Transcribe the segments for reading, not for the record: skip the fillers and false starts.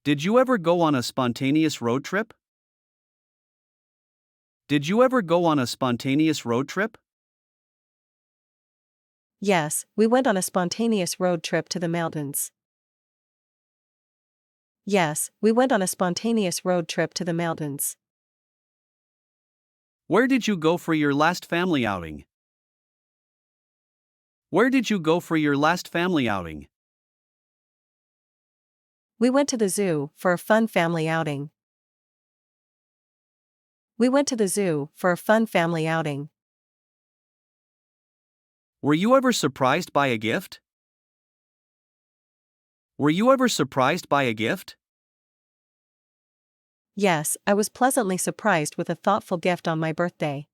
Did you ever go on a spontaneous road trip? Did you ever go on a spontaneous road trip? Yes, we went on a spontaneous road trip to the mountains. Yes, we went on a spontaneous road trip to the mountains. Where did you go for your last family outing? Where did you go for your last family outing? We went to the zoo for a fun family outing. We went to the zoo for a fun family outing. Were you ever surprised by a gift? Were you ever surprised by a gift? Yes, I was pleasantly surprised with a thoughtful gift on my birthday.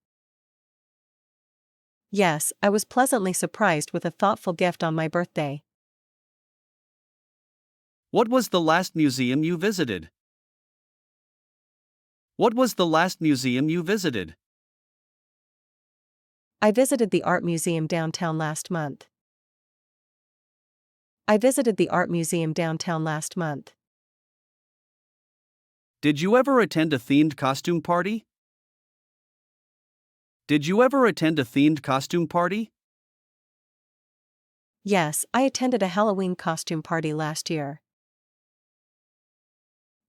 Yes, I was pleasantly surprised with a thoughtful gift on my birthday. What was the last museum you visited? What was the last museum you visited? I visited the art museum downtown last month. I visited the art museum downtown last month. Did you ever attend a themed costume party? Did you ever attend a themed costume party? Yes, I attended a Halloween costume party last year.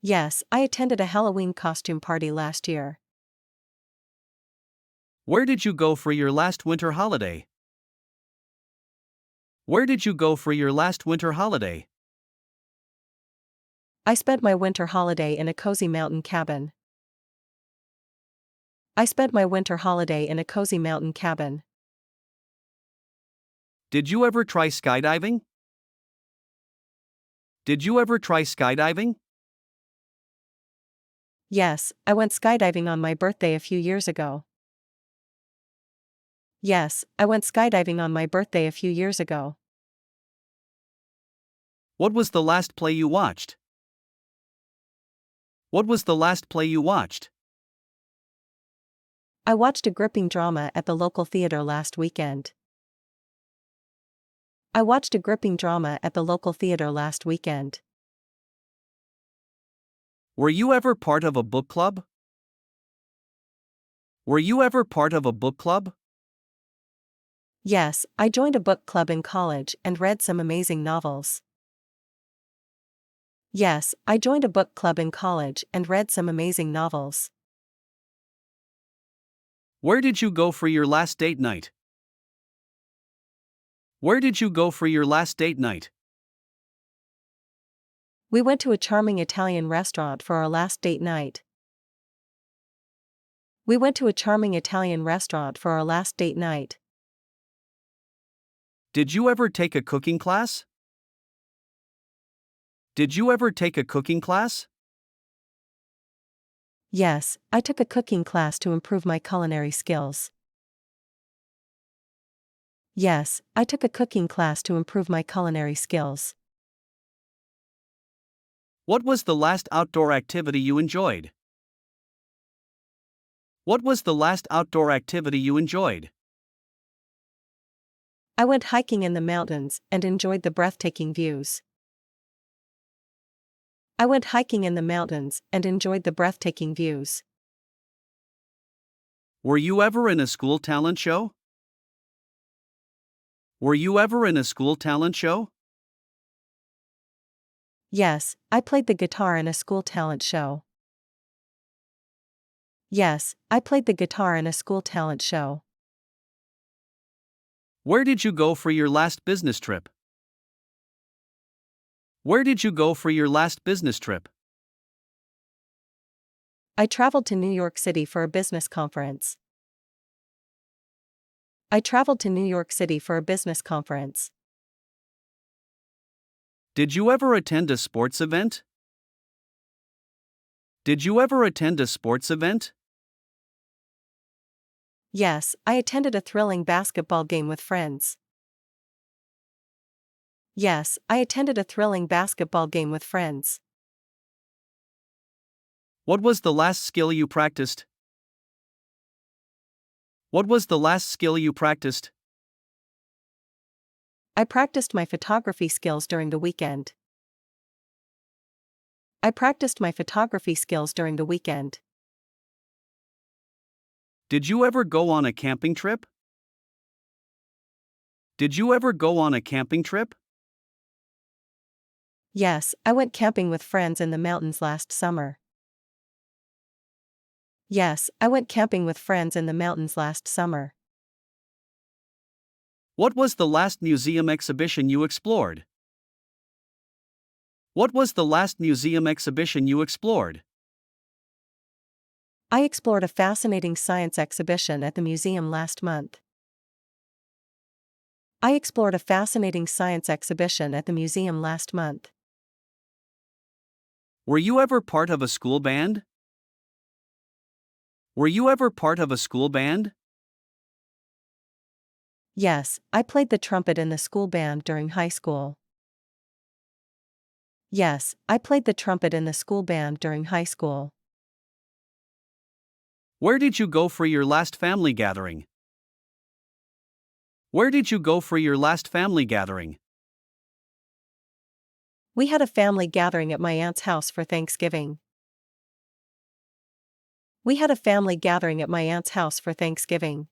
Yes, I attended a Halloween costume party last year. Where did you go for your last winter holiday? Where did you go for your last winter holiday? I spent my winter holiday in a cozy mountain cabin. I spent my winter holiday in a cozy mountain cabin. Did you ever try skydiving? Did you ever try skydiving? Yes, I went skydiving on my birthday a few years ago. Yes, I went skydiving on my birthday a few years ago. What was the last play you watched? What was the last play you watched? I watched a gripping drama at the local theater last weekend. I watched a gripping drama at the local theater last weekend. Were you ever part of a book club? Were you ever part of a book club? Yes, I joined a book club in college and read some amazing novels. Yes, I joined a book club in college and read some amazing novels. Where did you go for your last date night? Where did you go for your last date night? We went to a charming Italian restaurant for our last date night. We went to a charming Italian restaurant for our last date night. Did you ever take a cooking class? Did you ever take a cooking class? Yes, I took a cooking class to improve my culinary skills. Yes, I took a cooking class to improve my culinary skills. What was the last outdoor activity you enjoyed? What was the last outdoor activity you enjoyed? I went hiking in the mountains and enjoyed the breathtaking views. I went hiking in the mountains and enjoyed the breathtaking views. Were you ever in a school talent show? Were you ever in a school talent show? Yes, I played the guitar in a school talent show. Yes, I played the guitar in a school talent show. Where did you go for your last business trip? Where did you go for your last business trip? I traveled to New York City for a business conference. I traveled to New York City for a business conference. Did you ever attend a sports event? Did you ever attend a sports event? Yes, I attended a thrilling basketball game with friends. Yes, I attended a thrilling basketball game with friends. What was the last skill you practiced? What was the last skill you practiced? I practiced my photography skills during the weekend. I practiced my photography skills during the weekend. Did you ever go on a camping trip? Did you ever go on a camping trip? Yes, I went camping with friends in the mountains last summer. Yes, I went camping with friends in the mountains last summer. What was the last museum exhibition you explored? What was the last museum exhibition you explored? I explored a fascinating science exhibition at the museum last month. I explored a fascinating science exhibition at the museum last month. Were you ever part of a school band? Were you ever part of a school band? Yes, I played the trumpet in the school band during high school. Yes, I played the trumpet in the school band during high school. Where did you go for your last family gathering? Where did you go for your last family gathering? We had a family gathering at my aunt's house for Thanksgiving. We had a family gathering at my aunt's house for Thanksgiving.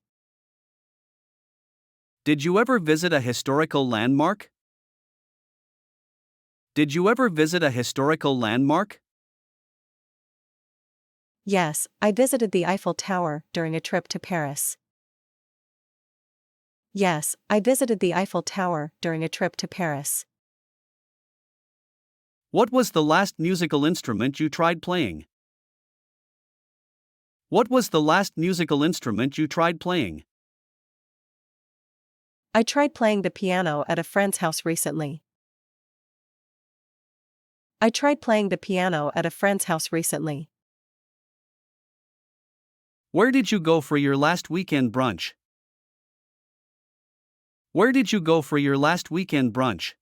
Did you ever visit a historical landmark? Did you ever visit a historical landmark? Yes, I visited the Eiffel Tower during a trip to Paris. Yes, I visited the Eiffel Tower during a trip to Paris. What was the last musical instrument you tried playing? What was the last musical instrument you tried playing? I tried playing the piano at a friend's house recently. I tried playing the piano at a friend's house recently. Where did you go for your last weekend brunch? Where did you go for your last weekend brunch?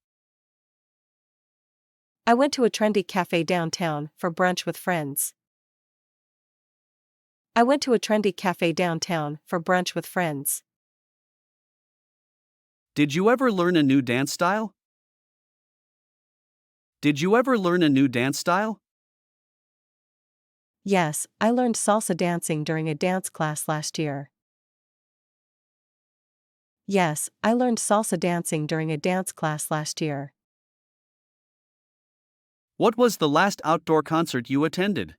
I went to a trendy cafe downtown for brunch with friends. I went to a trendy cafe downtown for brunch with friends. Did you ever learn a new dance style? Did you ever learn a new dance style? Yes, I learned salsa dancing during a dance class last year. Yes, I learned salsa dancing during a dance class last year. What was the last outdoor concert you attended?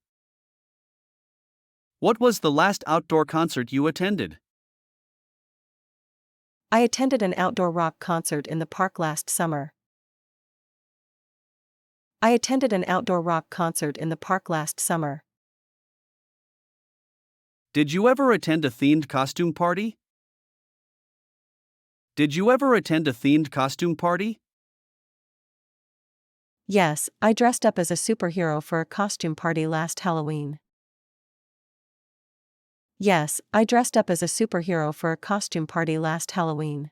What was the last outdoor concert you attended? I attended an outdoor rock concert in the park last summer. I attended an outdoor rock concert in the park last summer. Did you ever attend a themed costume party? Did you ever attend a themed costume party? Yes, I dressed up as a superhero for a costume party last Halloween. Yes, I dressed up as a superhero for a costume party last Halloween.